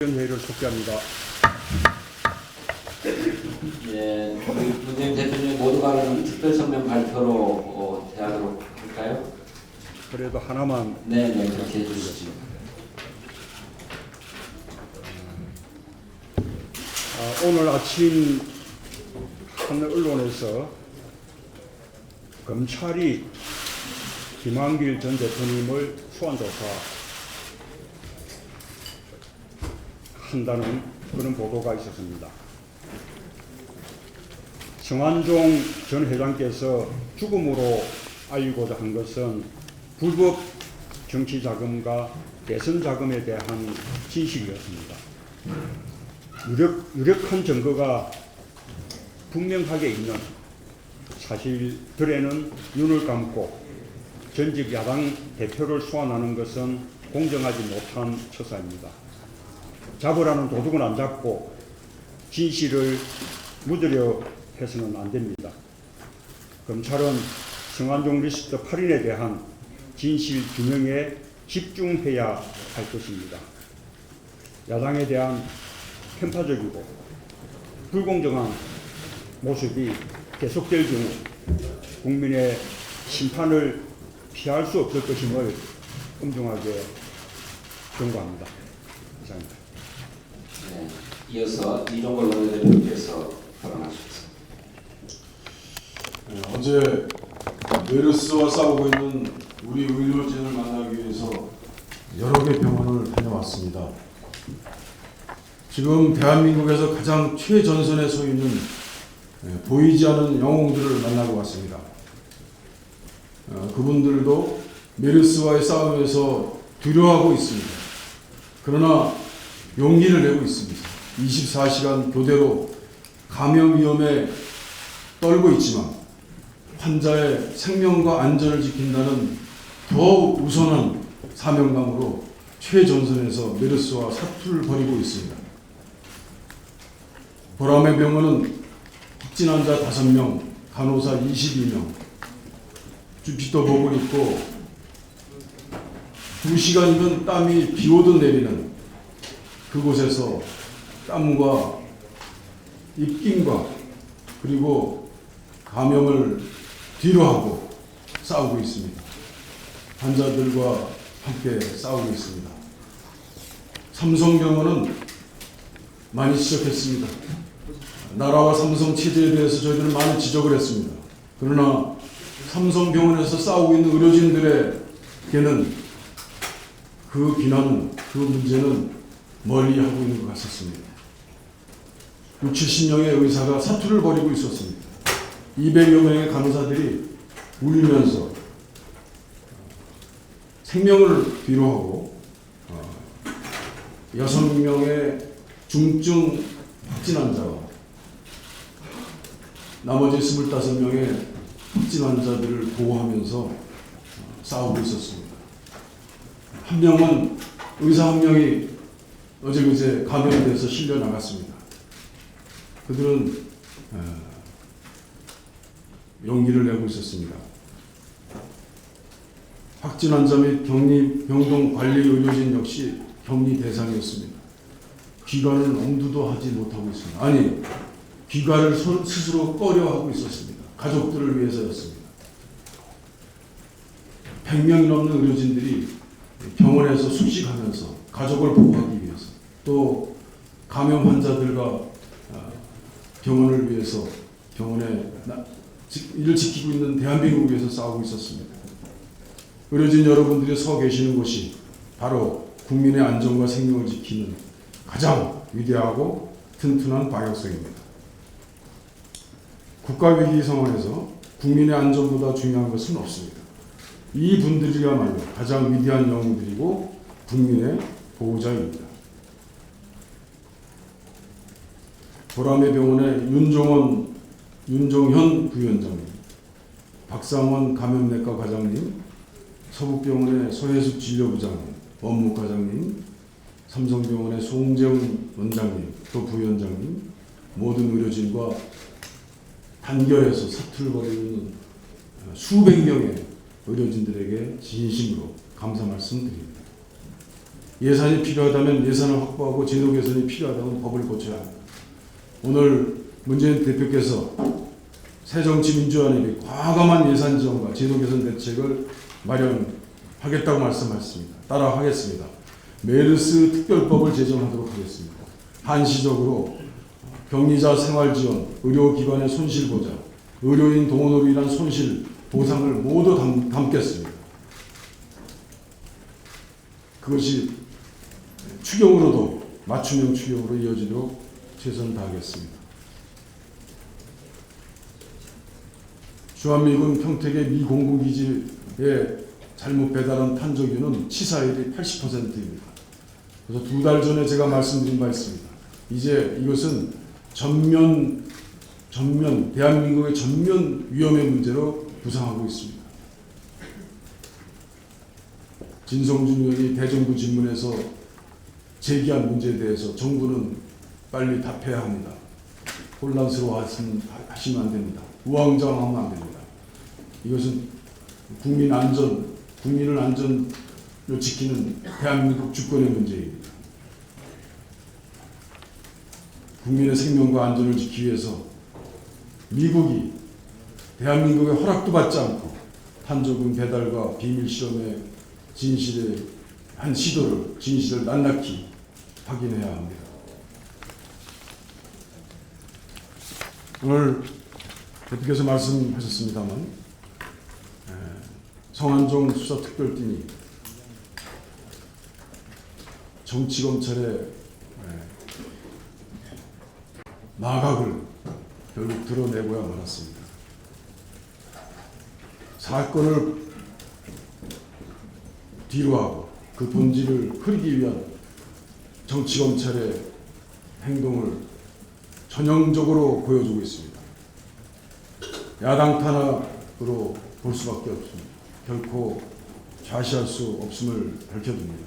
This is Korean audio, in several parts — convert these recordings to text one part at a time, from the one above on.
회의를 속개합니다. 예, 문재인 대통령 모두 발언 특별성명 발표로 대하도록 할까요? 그래도 하나만. 네, 그렇게 해주시죠. 오늘 아침 한 언론에서 검찰이 김한길 전 대통령을 소환조사 한다는 그런 보도가 있었습니다. 성완종 전 회장께서 죽음으로 알리고자 한 것은 불법 정치 자금과 대선 자금에 대한 진실이었습니다. 유력한 증거가 분명하게 있는 사실들에는 눈을 감고 전직 야당 대표를 소환하는 것은 공정하지 못한 처사입니다. 잡으라는 도둑은 안 잡고 진실을 묻으려 해서는 안 됩니다. 검찰은 성완종 리스트 8인에 대한 진실 규명에 집중해야 할 것입니다. 야당에 대한 편파적이고 불공정한 모습이 계속될 경우 국민의 심판을 피할 수 없을 것임을 엄중하게 경고합니다. 이상입니다. 네, 이어서 이종걸 원내대표께서 발언하십시오. 네, 어제 메르스와 싸우고 있는 우리 의료진을 만나기 위해서 여러 개 병원을 다녀왔습니다. 지금 대한민국에서 가장 최전선에 서 있는 보이지 않는 영웅들을 만나고 왔습니다. 그분들도 메르스와의 싸움에서 두려워하고 있습니다. 그러나 용기를 내고 있습니다. 24시간 교대로 감염 위험에 떨고 있지만 환자의 생명과 안전을 지킨다는 더욱 우선한 사명감으로 최전선에서 메르스와 사투를 벌이고 있습니다. 보람의 병원은 확진 환자 5명, 간호사 22명, 주피터 복을 입고 2시간이면 땀이 비 오듯 내리는 그곳에서 땀과 입김과 그리고 감염을 뒤로하고 싸우고 있습니다. 환자들과 함께 싸우고 있습니다. 삼성병원은 많이 지적했습니다. 나라와 삼성 체제에 대해서 저희들은 많은 지적을 했습니다. 그러나 삼성병원에서 싸우고 있는 의료진들에게는 그 비난은, 그 문제는 멀리하고 있는 것 같았습니다. 60~70명의 의사가 사투를 벌이고 있었습니다. 200여 명의 간호사들이 울면서 생명을 뒤로하고 6명의 중증 확진 환자와 나머지 25명의 확진 환자들을 보호하면서 싸우고 있었습니다. 한 명은 의사 한 명이 어제 감염에 대해서 실려 나갔습니다. 그들은 용기를 내고 있었습니다. 확진 환자 및 격리 병동 관리 의료진 역시 격리 대상이었습니다. 귀가를 엄두도 하지 못하고 있습니다. 아니, 귀가를 스스로 꺼려하고 있었습니다. 가족들을 위해서였습니다. 100명이 넘는 의료진들이 병원에서 숙식하면서 가족을 보호하기 위해서 또 감염 환자들과 병원을 위해서 병원에 이를 지키고 있는 대한민국을 위해서 싸우고 있었습니다. 의료진 여러분들이 서 계시는 곳이 바로 국민의 안전과 생명을 지키는 가장 위대하고 튼튼한 방역성입니다. 국가위기 상황에서 국민의 안전보다 중요한 것은 없습니다. 이 분들이야말로 가장 위대한 영웅들이고 국민의 보호자입니다. 보람의 병원의 윤종현 부위원장님, 박상원 감염내과 과장님, 서북병원의 소혜숙 진료부장님, 원무과장님, 삼성병원의 송재훈 원장님, 또 부위원장님, 모든 의료진과 단결해서 사투를 벌이고 있는 수백 명의 의료진들에게 진심으로 감사 말씀드립니다. 예산이 필요하다면 예산을 확보하고 제도 개선이 필요하다면 법을 고쳐야 합니다. 오늘 문재인 대표께서 새정치민주화를 과감한 예산 지원과 제도 개선 대책을 마련하겠다고 말씀하셨습니다. 따라 하겠습니다. 메르스 특별법을 제정하도록 하겠습니다. 한시적으로 격리자 생활지원, 의료기관의 손실보장, 의료인 동원으로 인한 손실 보상을 모두 담겠습니다. 그것이 추경으로도 맞춤형 추경으로 이어지도록 최선을 다하겠습니다. 주한미군 평택의 미 공군기지에 잘못 배달한 탄저균은 치사율이 80%입니다. 그래서 2달 전에 제가 말씀드린 바 있습니다. 이제 이것은 대한민국의 전면 위험의 문제로 부상하고 있습니다. 진성준 의원이 대정부 질문에서 제기한 문제에 대해서 정부는 빨리 답해야 합니다. 혼란스러워하시면 안 됩니다. 우왕좌왕하면 안 됩니다. 이것은 국민을 안전을 지키는 대한민국 주권의 문제입니다. 국민의 생명과 안전을 지키기 위해서 미국이 대한민국의 허락도 받지 않고 탄저군 배달과 비밀 실험의 진실을 낱낱이 확인해야 합니다. 오늘 대표께서 말씀하셨습니다만 성한종 수사특별팀이 정치검찰의 마각을 결국 드러내고야 말았습니다. 사건을 뒤로하고 그 본질을 흐리기 위한 정치검찰의 행동을 전형적으로 보여주고 있습니다. 야당 탄압으로 볼 수밖에 없습니다. 결코 좌시할 수 없음을 밝혀둡니다.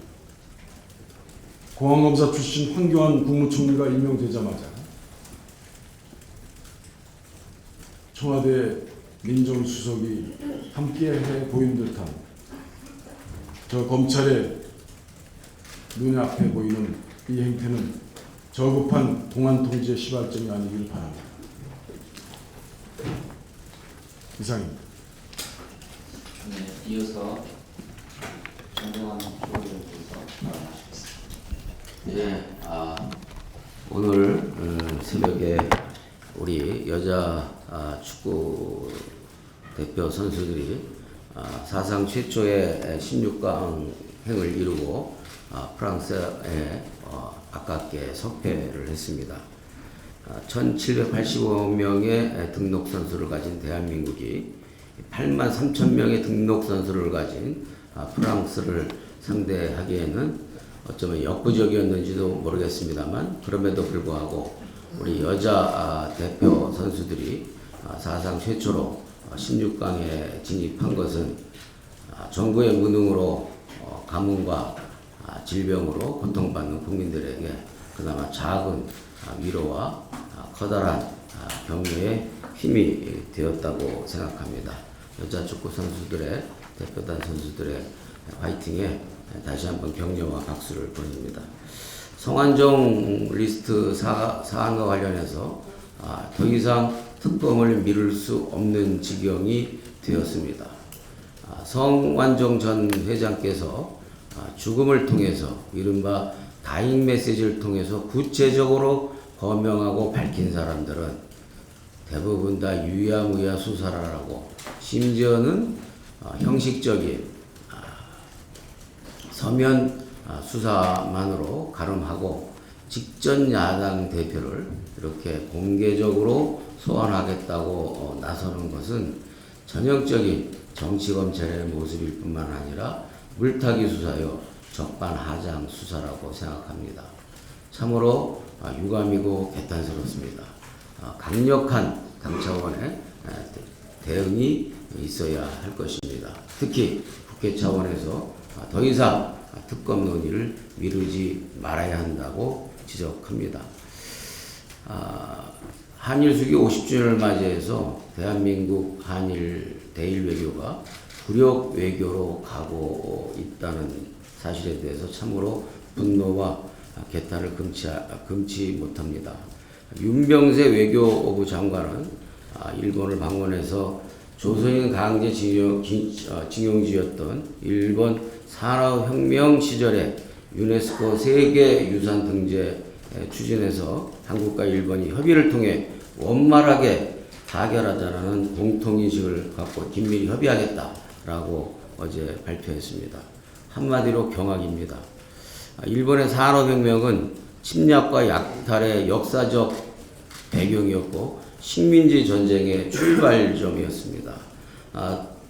공안검사 출신 황교안 국무총리가 임명되자마자 청와대 민정수석이 함께해 보인 듯한 저 검찰의 눈앞에 보이는 이 행태는 저급한 공안 통제 시발점이 아니길 바랍니다. 이상입니다. 네, 이어서 정정한 쪽에서 말씀하시겠습니다. 네, 오늘 새벽에 우리 여자 축구 대표 선수들이 사상 최초의 16강행을 이루고 프랑스에 아깝게 석패를 했습니다. 1785명의 등록 선수를 가진 대한민국이 8만 3천 명의 등록 선수를 가진 프랑스를 상대하기에는 어쩌면 역부족이었는지도 모르겠습니다만, 그럼에도 불구하고 우리 여자 대표 선수들이 사상 최초로 16강에 진입한 것은 정부의 무능으로 가뭄과 질병으로 고통받는 국민들에게 그나마 작은 위로와 커다란 격려의 힘이 되었다고 생각합니다. 여자 축구 선수들의 대표단 선수들의 화이팅에 다시 한번 격려와 박수를 보냅니다. 성완종 리스트 사안과 관련해서 더 이상 특검을 미룰 수 없는 지경이 되었습니다. 성완종 전 회장께서 죽음을 통해서 이른바 다잉 메시지를 통해서 구체적으로 거명하고 밝힌 사람들은 대부분 다 유야무야 수사라고, 심지어는 형식적인 서면 수사만으로 가름하고 직전 야당 대표를 이렇게 공개적으로 소환하겠다고 나서는 것은 전형적인 정치검찰의 모습일 뿐만 아니라 물타기 수사요 적반하장 수사라고 생각합니다. 참으로 유감이고 개탄스럽습니다. 강력한 당 차원의 대응이 있어야 할 것입니다. 특히 국회 차원에서 더 이상 특검 논의를 미루지 말아야 한다고 지적합니다. 한일 수기 50주년을 맞이해서 대한민국 한일 대일 외교가 굴욕 외교로 가고 있다는 사실에 대해서 참으로 분노와 개탄을 금치 못합니다. 윤병세 외교부 장관은 일본을 방문해서 조선인 강제 징용지였던 일본 산업혁명 시절에 유네스코 세계유산 등재 추진해서 한국과 일본이 협의를 통해 원만하게 타결하자는 공통인식을 갖고 긴밀히 협의하겠다라고 어제 발표했습니다. 한마디로 경악입니다. 일본의 산업혁명은 침략과 약탈의 역사적 배경이었고 식민지 전쟁의 출발점이었습니다.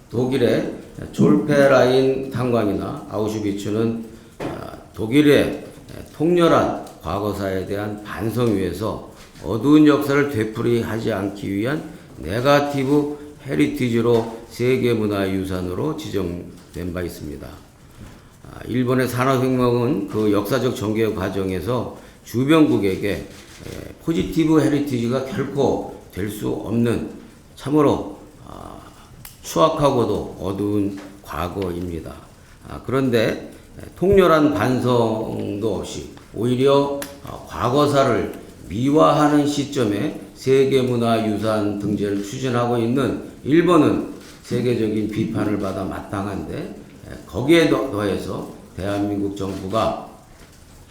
독일의 졸페라인 탄광이나 아우슈비츠는 독일의 통렬한 과거사에 대한 반성 위에서 어두운 역사를 되풀이하지 않기 위한 네거티브 헤리티지로 세계문화유산으로 지정된 바 있습니다. 일본의 산업혁명은 그 역사적 전개 과정에서 주변국에게 포지티브 헤리티지가 결코 될 수 없는 참으로 추악하고도 어두운 과거입니다. 그런데 통렬한 반성도 없이 오히려 과거사를 미화하는 시점에 세계문화유산 등재를 추진하고 있는 일본은 세계적인 비판을 받아 마땅한데 거기에 더해서 대한민국 정부가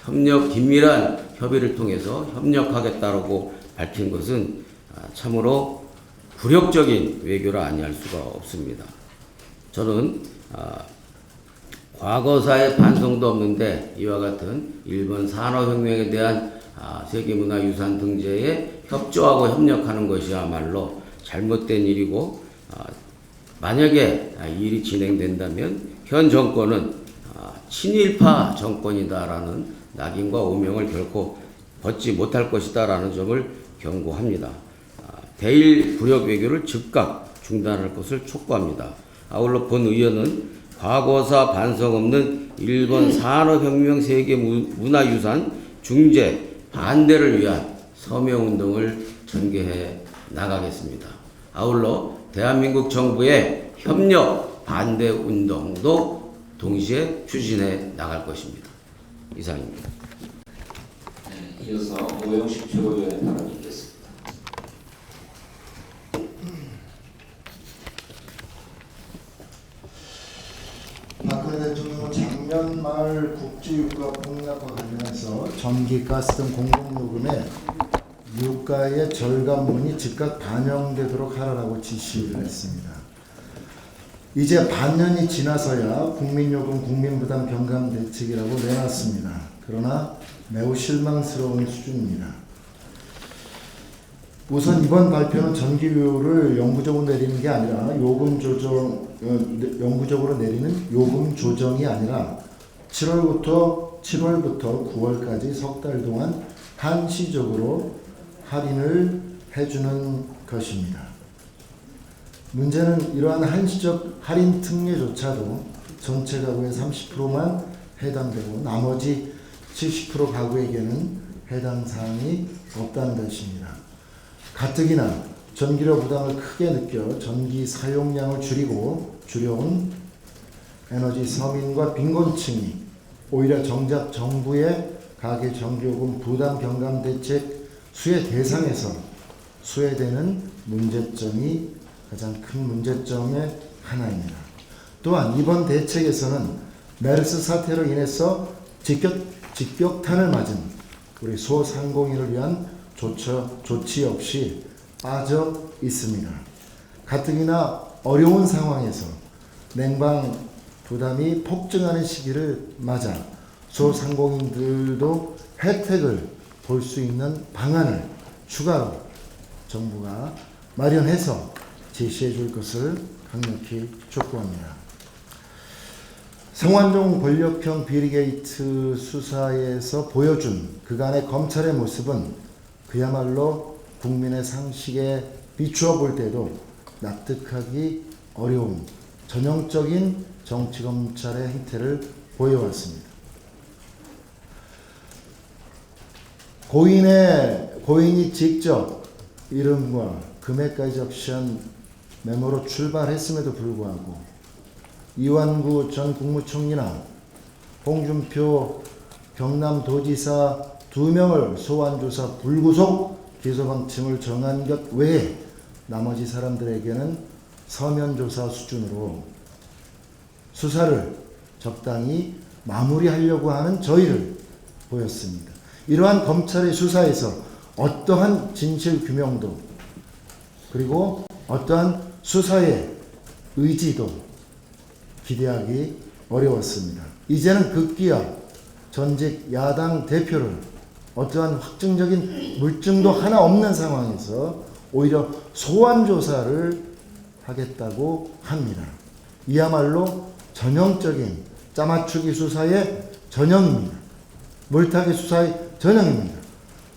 긴밀한 협의를 통해서 협력하겠다고 밝힌 것은 참으로 굴욕적인 외교라 아니할 수가 없습니다. 저는 과거사의 반성도 없는데 이와 같은 일본 산업혁명에 대한 세계문화유산 등재에 협조하고 협력하는 것이야말로 잘못된 일이고 만약에 이 일이 진행된다면 현 정권은 친일파 정권이다라는 낙인과 오명을 결코 벗지 못할 것이다라는 점을 경고합니다. 대일 불역 외교를 즉각 중단할 것을 촉구합니다. 아울러 본 의원은 과거사 반성 없는 일본 산업혁명 세계문화유산 중재 반대를 위한 서명운동을 전개해 나가겠습니다. 아울러 대한민국 정부의 협력 반대 운동도 동시에 추진해 나갈 것입니다. 이상입니다. 네, 이어서 오영식 최고위원의 발언이 있겠습니다. 박근혜 대통령은 작년 말 국제유가 폭락과 관련해서 전기, 가스 등 공공요금에 유가의 절감분이 즉각 반영되도록 하라고 지시를 했습니다. 이제 반년이 지나서야 국민요금 국민부담 경감 대책이라고 내놨습니다. 그러나 매우 실망스러운 수준입니다. 우선 이번 발표는 전기료를 영구적으로 내리는 게 아니라 영구적으로 내리는 요금 조정이 아니라 7월부터 9월까지 석 달 동안 한시적으로 할인을 해주는 것입니다. 문제는 이러한 한시적 할인 특례조차도 전체 가구의 30%만 해당되고 나머지 70% 가구에게는 해당 사항이 없다는 것입니다. 가뜩이나 전기료 부담을 크게 느껴 전기 사용량을 줄여온 에너지 서민과 빈곤층이 오히려 정작 정부의 가계 전기요금 부담 경감 대책 수혜 대상에서 수혜되는 문제점이 가장 큰 문제점의 하나입니다. 또한 이번 대책에서는 메르스 사태로 인해서 직격탄을 맞은 우리 소상공인을 위한 조치 없이 빠져 있습니다. 가뜩이나 어려운 상황에서 냉방 부담이 폭증하는 시기를 맞아 소상공인들도 혜택을 볼 수 있는 방안을 추가로 정부가 마련해서 제시해 줄 것을 강력히 촉구합니다. 성완종 권력형 비리게이트 수사에서 보여준 그간의 검찰의 모습은 그야말로 국민의 상식에 비추어 볼 때도 납득하기 어려운 전형적인 정치검찰의 행태를 보여왔습니다. 고인이 직접 이름과 금액까지 적시한 메모로 출발했음에도 불구하고 이완구 전 국무총리나 홍준표 경남도지사 2명을 소환조사 불구속 기소 방침을 정한 것 외에 나머지 사람들에게는 서면조사 수준으로 수사를 적당히 마무리하려고 하는 저희를 보였습니다. 이러한 검찰의 수사에서 어떠한 진실 규명도 그리고 어떠한 수사의 의지도 기대하기 어려웠습니다. 이제는 급기야 전직 야당 대표를 어떠한 확증적인 물증도 하나 없는 상황에서 오히려 소환조사를 하겠다고 합니다. 이야말로 전형적인 짜맞추기 수사의 전형입니다. 물타기 수사의 전형입니다.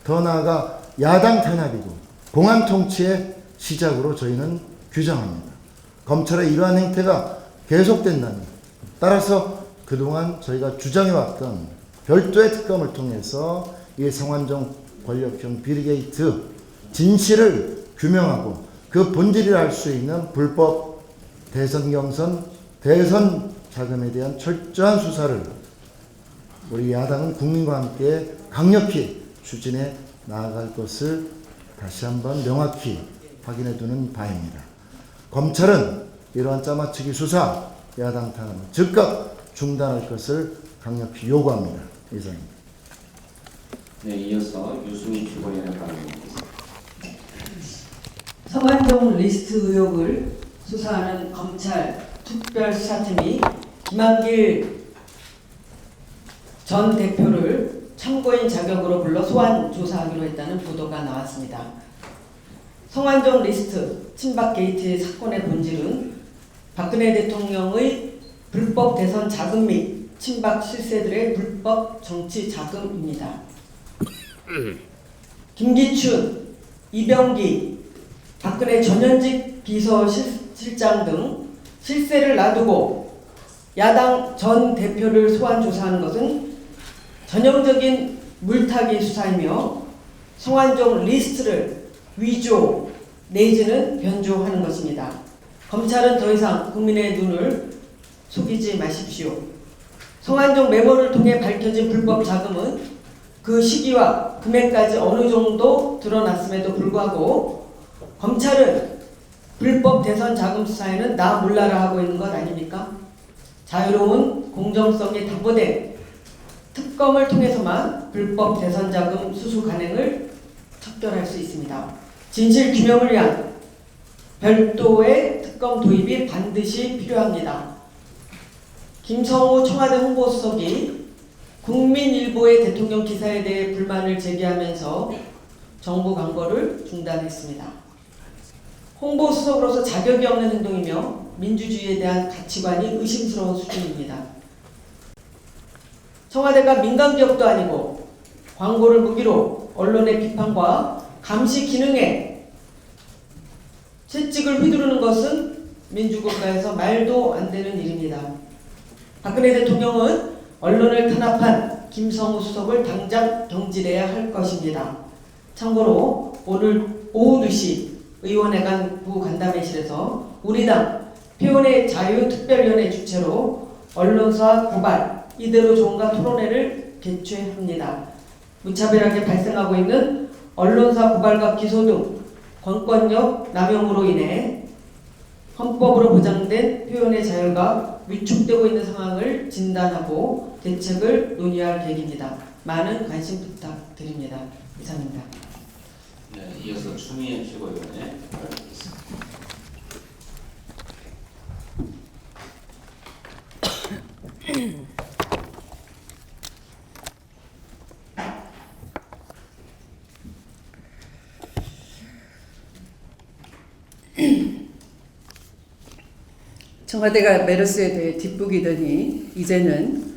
더 나아가 야당 탄압이고 공안 통치의 시작으로 저희는 규정합니다. 검찰의 이러한 행태가 계속된다면 따라서 그동안 저희가 주장해왔던 별도의 특검을 통해서 이 성완종 권력형 비리게이트 진실을 규명하고 그 본질을 알 수 있는 불법 대선 경선, 대선 자금에 대한 철저한 수사를 우리 야당은 국민과 함께 강력히 추진해 나아갈 것을 다시 한번 명확히 확인해 두는 바입니다. 검찰은 이러한 짜맞추기 수사, 야당 탄압을 즉각 중단할 것을 강력히 요구합니다. 이상입니다. 네, 이어서 유승민 최고위원의 발언입니다. 성완종 리스트 의혹을 수사하는 검찰 특별수사팀이 김한길 전 대표를 참고인 자격으로 불러 소환 조사하기로 했다는 보도가 나왔습니다. 성완종 리스트 친박 게이트의 사건의 본질은 박근혜 대통령의 불법 대선 자금 및 친박 실세들의 불법 정치 자금입니다. 김기춘, 이병기, 박근혜 전현직 비서실장 등 실세를 놔두고 야당 전 대표를 소환 조사하는 것은 전형적인 물타기 수사이며 성완종 리스트를 위조 내지는 변조하는 것입니다. 검찰은 더 이상 국민의 눈을 속이지 마십시오. 성완종 메모를 통해 밝혀진 불법 자금은 그 시기와 금액까지 어느 정도 드러났음에도 불구하고 검찰은 불법 대선 자금 수사에는 나 몰라라 하고 있는 것 아닙니까? 자유로운 공정성이 담보된 특검을 통해서만 불법 대선 자금 수수 간행을 척결할 수 있습니다. 진실 규명을 위한 별도의 특검 도입이 반드시 필요합니다. 김성우 청와대 홍보수석이 국민일보의 대통령 기사에 대해 불만을 제기하면서 정부 광고를 중단했습니다. 홍보수석으로서 자격이 없는 행동이며 민주주의에 대한 가치관이 의심스러운 수준입니다. 청와대가 민간기업도 아니고 광고를 무기로 언론의 비판과 감시 기능에 채찍을 휘두르는 것은 민주국가에서 말도 안 되는 일입니다. 박근혜 대통령은 언론을 탄압한 김성우 수석을 당장 경질해야 할 것입니다. 참고로 오늘 오후 2시 의원회관 부간담회실에서 우리 당 표현의 자유 특별위원회 주최로 언론사 고발 이대로 좋은가 토론회를 개최합니다. 무차별하게 발생하고 있는 언론사 고발과 기소 등 권권력 남용으로 인해 헌법으로 보장된 표현의 자유가 위축되고 있는 상황을 진단하고 대책을 논의할 계획입니다. 많은 관심 부탁드립니다. 이상입니다. 네, 이어서 추미애 최고위원의 발언입니다. 청와대가 메르스에 대해 뒷북이더니 이제는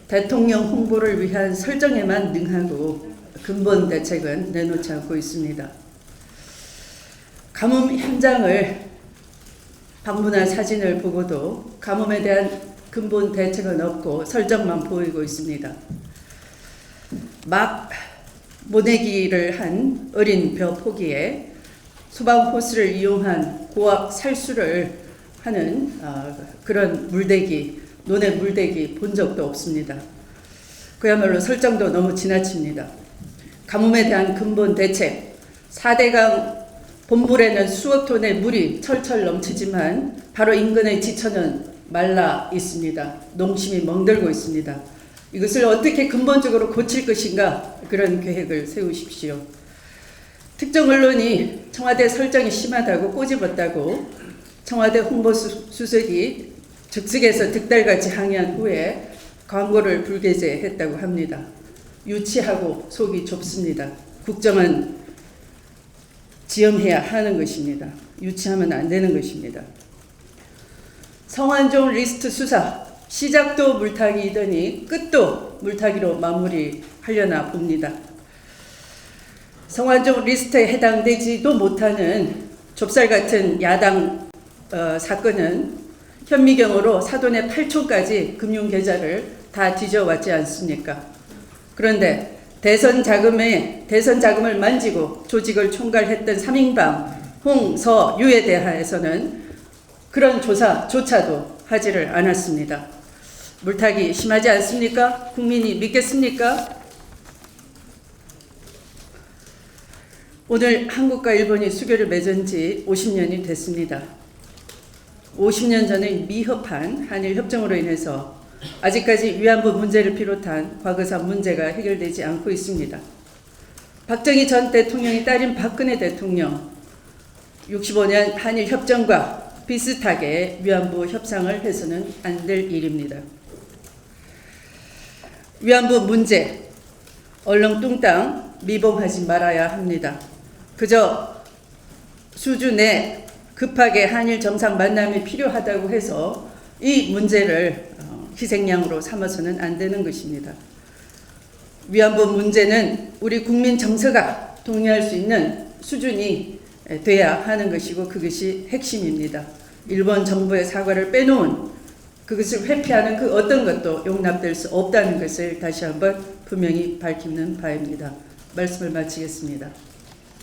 대통령 홍보를 위한 설정에만 능하고 근본 대책은 내놓지 않고 있습니다. 가뭄 현장을 방문한 사진을 보고도 가뭄에 대한 근본 대책은 없고 설정만 보이고 있습니다. 막 모내기를 한 어린 벼 포기에 소방호스를 이용한 고압 살수를 하는 그런 물대기, 논의 물대기 본 적도 없습니다. 그야말로 설정도 너무 지나칩니다. 가뭄에 대한 근본 대책, 4대강 본물에는 수억 톤의 물이 철철 넘치지만 바로 인근의 지천은 말라 있습니다. 농심이 멍들고 있습니다. 이것을 어떻게 근본적으로 고칠 것인가, 그런 계획을 세우십시오. 특정 언론이 청와대 설정이 심하다고 꼬집었다고 청와대 홍보수석이 즉석에서 득달같이 항의한 후에 광고를 불게재했다고 합니다. 유치하고 속이 좁습니다. 국정은 지엄해야 하는 것입니다. 유치하면 안 되는 것입니다. 성완종 리스트 수사, 시작도 물타기이더니 끝도 물타기로 마무리하려나 봅니다. 성완종 리스트에 해당되지도 못하는 좁쌀 같은 야당 사건은 현미경으로 사돈의 8촌까지 금융계좌를 다 뒤져왔지 않습니까? 그런데 대선 자금을 만지고 조직을 총괄했던 3인방 홍, 서, 유에 대하여서는 그런 조사조차도 하지를 않았습니다. 물타기 심하지 않습니까? 국민이 믿겠습니까? 오늘 한국과 일본이 수교를 맺은 지 50년이 됐습니다. 50년 전에 미흡한 한일 협정으로 인해서 아직까지 위안부 문제를 비롯한 과거사 문제가 해결되지 않고 있습니다. 박정희 전 대통령이 딸인 박근혜 대통령, 65년 한일 협정과 비슷하게 위안부 협상을 해서는 안 될 일입니다. 위안부 문제 얼렁뚱땅 미봉하지 말아야 합니다. 그저 수준에 급하게 한일 정상 만남이 필요하다고 해서 이 문제를 희생양으로 삼아서는 안 되는 것입니다. 위안부 문제는 우리 국민 정서가 동의할 수 있는 수준이 돼야 하는 것이고 그것이 핵심입니다. 일본 정부의 사과를 빼놓은 그것을 회피하는 그 어떤 것도 용납될 수 없다는 것을 다시 한번 분명히 밝히는 바입니다. 말씀을 마치겠습니다.